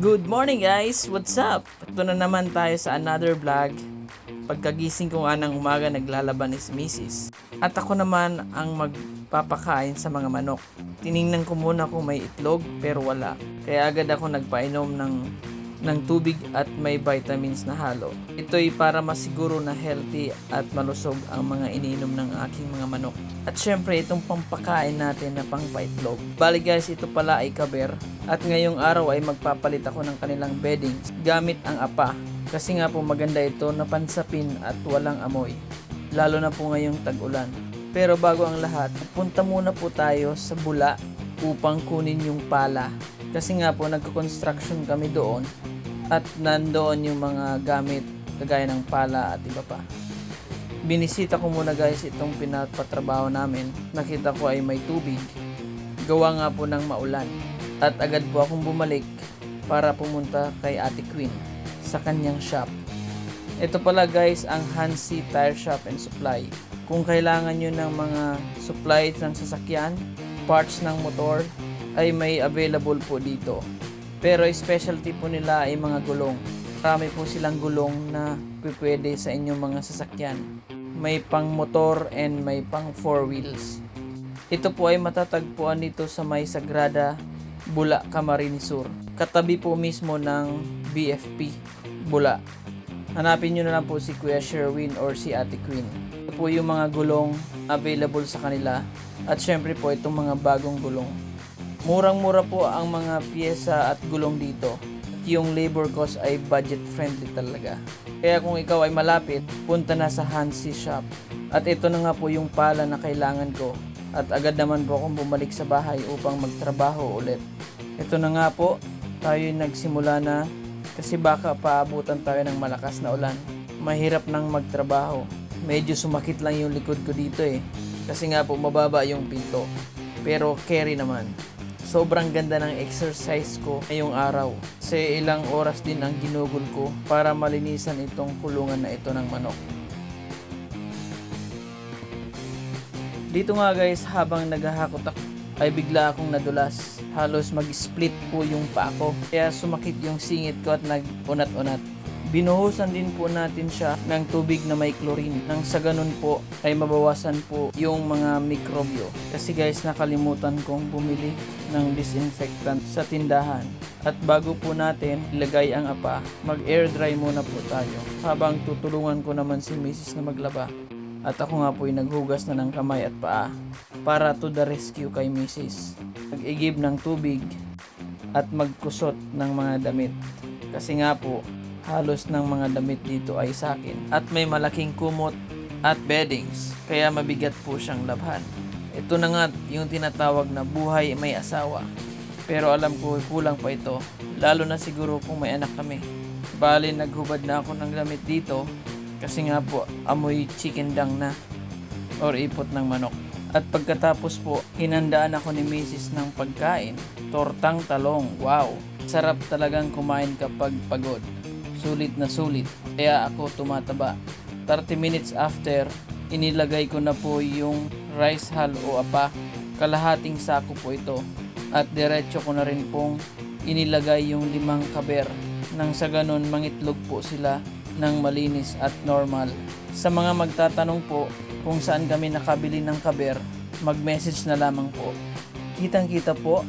Good morning guys! What's up? Ito na naman tayo sa another vlog. Pagkagising ko nga ng umaga naglalaban is Mrs. At ako naman ang magpapakain sa mga manok. Tiningnan ko muna kung may itlog pero wala. Kaya agad ako nagpainom ng tubig at may vitamins na halo. Ito'y para masiguro na healthy at malusog ang mga iniinom ng aking mga manok. At syempre itong pampakain natin na pangpaitlog. Bali guys, ito pala ay kaber. At ngayong araw ay magpapalit ako ng kanilang beddings gamit ang apa. Kasi nga po maganda ito na pansapin at walang amoy. Lalo na po ngayong tag-ulan. Pero bago ang lahat, punta muna po tayo sa bula upang kunin yung pala. Kasi nga po nagko-construction kami doon at nandoon yung mga gamit kagaya ng pala at iba pa. Binisita ko muna guys itong pinapatrabaho namin. Nakita ko ay may tubig. Gawa nga po ng maulan. At agad po akong bumalik para pumunta kay Ate Queen sa kanyang shop. Ito pala guys ang Hansi Tire Shop and Supply. Kung kailangan nyo ng mga supplies ng sasakyan, parts ng motor, ay may available po dito. Pero specialty po nila ay mga gulong. Marami po silang gulong na pwede sa inyong mga sasakyan. May pang motor and may pang 4 wheels. Ito po ay matatagpuan dito sa may Sagrada, Bula, Camarines Sur. Katabi po mismo ng BFP, Bula. Hanapin nyo na lang po si Kuya Sherwin or si Ate Queen. Ito po yung mga gulong available sa kanila. At syempre po itong mga bagong gulong. Murang-mura po ang mga piyesa at gulong dito. At yung labor cost ay budget friendly talaga. Kaya kung ikaw ay malapit, punta na sa Hansi Shop. At ito na nga po yung pala na kailangan ko. At agad naman po akong bumalik sa bahay upang magtrabaho ulit. Ito na nga po, tayo nagsimula na kasi baka paabutan tayo ng malakas na ulan. Mahirap nang magtrabaho. Medyo sumakit lang yung likod ko dito kasi nga po mababa yung pinto. Pero carry naman. Sobrang ganda ng exercise ko ngayong araw. Kasi ilang oras din ang ginugol ko para malinisan itong kulungan na ito ng manok. Dito nga guys, habang naghahakot ako, ay bigla akong nadulas. Halos mag-split po yung paa ko. Kaya sumakit yung singit ko at nag-unat-unat. Binuhusan din po natin siya ng tubig na may chlorine. Nang sa ganun po ay mabawasan po yung mga mikrobyo. Kasi guys, nakalimutan kong bumili ng disinfectant sa tindahan. At bago po natin ilagay ang apa, mag-air dry muna po tayo. Habang tutulungan ko naman si Mrs. na maglaba. At ako nga po ay naghugas na ng kamay at paa para to the rescue kay Mrs. Mag-igib ng tubig at magkusot ng mga damit. Kasi nga po, halos ng mga damit dito ay sa akin. At may malaking kumot at beddings, kaya mabigat po siyang labhan. Ito na nga yung tinatawag na buhay may asawa. Pero alam ko kulang pa ito, lalo na siguro kung may anak kami. Bali naghubad na ako ng damit dito kasi nga po amoy chicken dung na or ipot ng manok. At pagkatapos po, hinandaan ako ni Mrs. ng pagkain. Tortang talong, wow! Sarap talagang kumain kapag pagod. Sulit na sulit, kaya ako tumataba. 30 minutes after, inilagay ko na po yung rice hull o apa. Kalahating sako po ito. At diretso ko na rin pong inilagay yung 5 kaber. Nang sa ganun, mangitlog po sila ng malinis at normal. Sa mga magtatanong po kung saan kami nakabili ng kaber, mag-message na lamang po. Kitang-kita po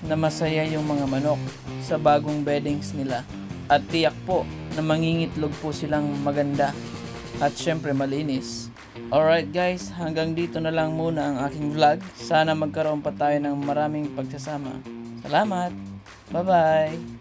na masaya yung mga manok sa bagong beddings nila. At tiyak po na mangingitlog po silang maganda at syempre malinis. Alright guys, hanggang dito na lang muna ang aking vlog. Sana magkaroon pa tayo ng maraming pagsasama. Salamat! Bye-bye!